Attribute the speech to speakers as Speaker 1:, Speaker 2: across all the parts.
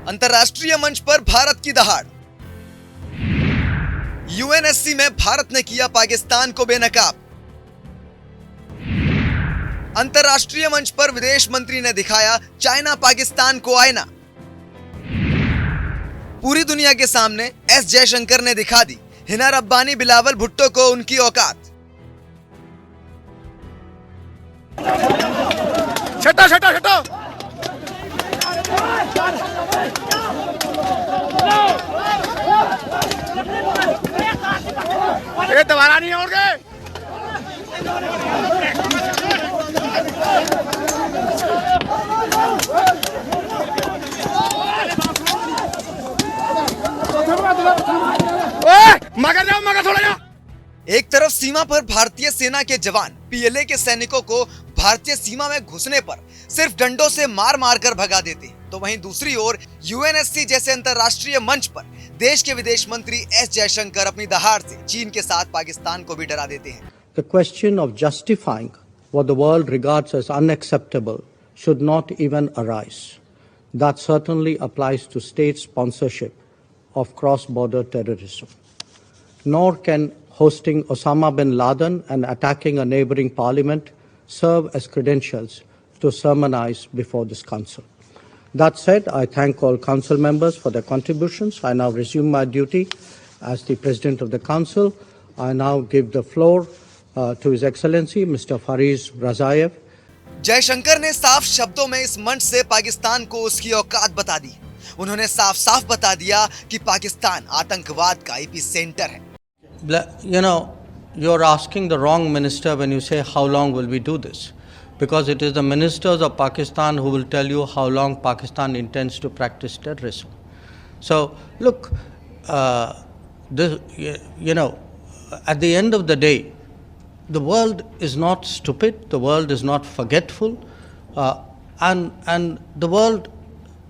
Speaker 1: अंतर्राष्ट्रीय मंच पर भारत की दहाड़। यूएनएससी में भारत ने किया पाकिस्तान को बेनकाब। अंतर्राष्ट्रीय मंच पर विदेश मंत्री ने दिखाया चाइना पाकिस्तान को आईना। पूरी दुनिया के सामने एस जयशंकर ने दिखा दी हिना रब्बानी बिलावल भुट्टो को उनकी औकात।
Speaker 2: छठा छठा छठा ये दोबारा नहीं होंगे। मगर जाओ मगर थोड़ा जाओ।
Speaker 1: एक तरफ सीमा पर भारतीय सेना के जवान पीएलए के सैनिकों को भारतीय सीमा में घुसने पर सिर्फ डंडों से मार मार कर भगा देते हैं, तो वहीं दूसरी ओर यूएनएससी जैसे अंतर्राष्ट्रीय मंच पर देश के विदेश मंत्री एस जयशंकर अपनी दहाड़ से चीन के साथ पाकिस्तान को भी डरा देते हैं।
Speaker 3: The question of justifying what the world regards as unacceptable should not even arise. That certainly applies to state sponsorship of cross-border terrorism. Nor can hosting Osama bin Laden and attacking a neighboring parliament serve as credentials to sermonize before this council. That said, I thank all council members for their contributions. I now resume my duty as the President of the Council. I now give the floor to His Excellency Mr. Fariz Razaev.
Speaker 1: Jaishankar ने साफ शब्दों में इस मंच से पाकिस्तान को उसकी औकात बता दी। उन्होंने साफ साफ बता दिया कि पाकिस्तान आतंकवाद का एपिसेंटर है।
Speaker 3: You know, you're asking the wrong minister when you say how long will we do this, because it is the ministers of Pakistan who will tell you how long Pakistan intends to practice terrorism. So look, at the end of the day, the world is not stupid, the world is not forgetful, and the world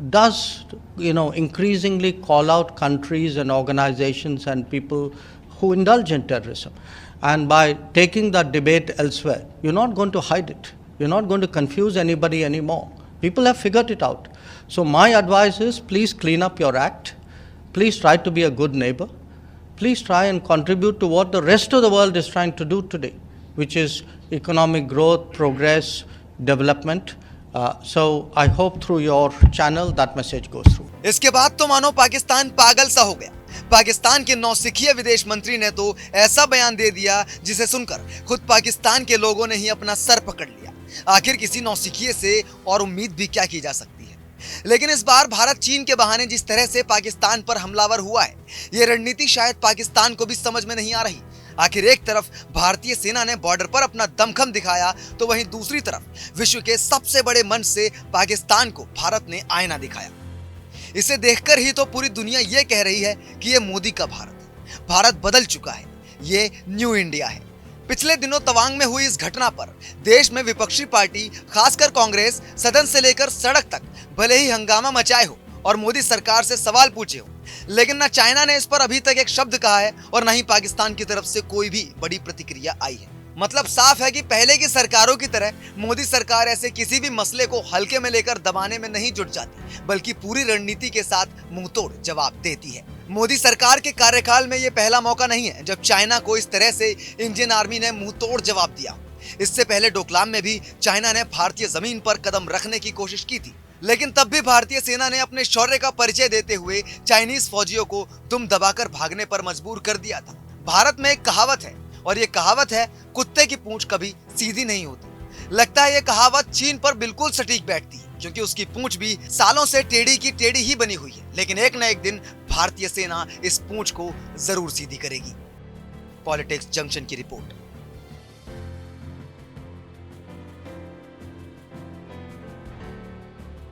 Speaker 3: does, increasingly call out countries and organizations and people who indulge in terrorism. And by taking that debate elsewhere, you're not going to hide it. You're not going to confuse anybody anymore. People have figured it out. So my advice is, please clean up your act. Please try to be a good neighbor. Please try and contribute to what the rest of the world is trying to do today, which is economic growth, progress, development. So I hope through your channel that message goes through.
Speaker 1: इसके बाद तो मानो पाकिस्तान पागल सा हो गया। पाकिस्तान के नौसिखिए विदेश मंत्री ने तो ऐसा बयान दे दिया जिसे सुनकर खुद पाकिस्तान के लोगों ने ही अपना सर पकड़ लिया। आखिर किसी नौसिखिए से और उम्मीद भी क्या की जा सकती है। लेकिन इस बार भारत चीन के बहाने जिस तरह से पाकिस्तान पर हमलावर हुआ है, ये रणनीति शायद पाकिस्तान को भी समझ में नहीं आ रही। आखिर एक तरफ भारतीय सेना ने बॉर्डर पर अपना दमखम दिखाया, तो वहीं दूसरी तरफ विश्व के सबसे बड़े मंच से पाकिस्तान को भारत ने आईना दिखाया। इसे देखकर ही तो पूरी दुनिया ये कह रही है कि ये मोदी का भारत है। भारत बदल चुका है, ये न्यू इंडिया है। पिछले दिनों तवांग में हुई इस घटना पर देश में विपक्षी पार्टी, खासकर कांग्रेस, सदन से लेकर सड़क तक भले ही हंगामा मचाए हो और मोदी सरकार से सवाल पूछे हो, लेकिन ना चाइना ने इस पर अभी तक एक शब्द कहा है और ना ही पाकिस्तान की तरफ से कोई भी बड़ी प्रतिक्रिया आई है। मतलब साफ है कि पहले की सरकारों की तरह मोदी सरकार ऐसे किसी भी मसले को हल्के में लेकर दबाने में नहीं जुट जाती, बल्कि पूरी रणनीति के साथ मुंहतोड़ जवाब देती है। मोदी सरकार के कार्यकाल में ये पहला मौका नहीं है जब चाइना को इस तरह से इंडियन आर्मी ने मुंहतोड़ जवाब दिया। इससे पहले डोकलाम में भी चाइना ने भारतीय जमीन पर कदम रखने की कोशिश की थी, लेकिन तब भी भारतीय सेना ने अपने शौर्य का परिचय देते हुए चाइनीज फौजियों को दुम दबाकर भागने पर मजबूर कर दिया था। भारत में एक कहावत है, और ये कहावत है, कुत्ते की पूंछ कभी सीधी नहीं होती। लगता है ये कहावत चीन पर बिल्कुल सटीक बैठती है, क्योंकि उसकी पूंछ भी सालों से टेढ़ी की टेढ़ी ही बनी हुई है। लेकिन एक न एक दिन भारतीय सेना इस पूंछ को जरूर सीधी करेगी। पॉलिटिक्स जंक्शन की रिपोर्ट।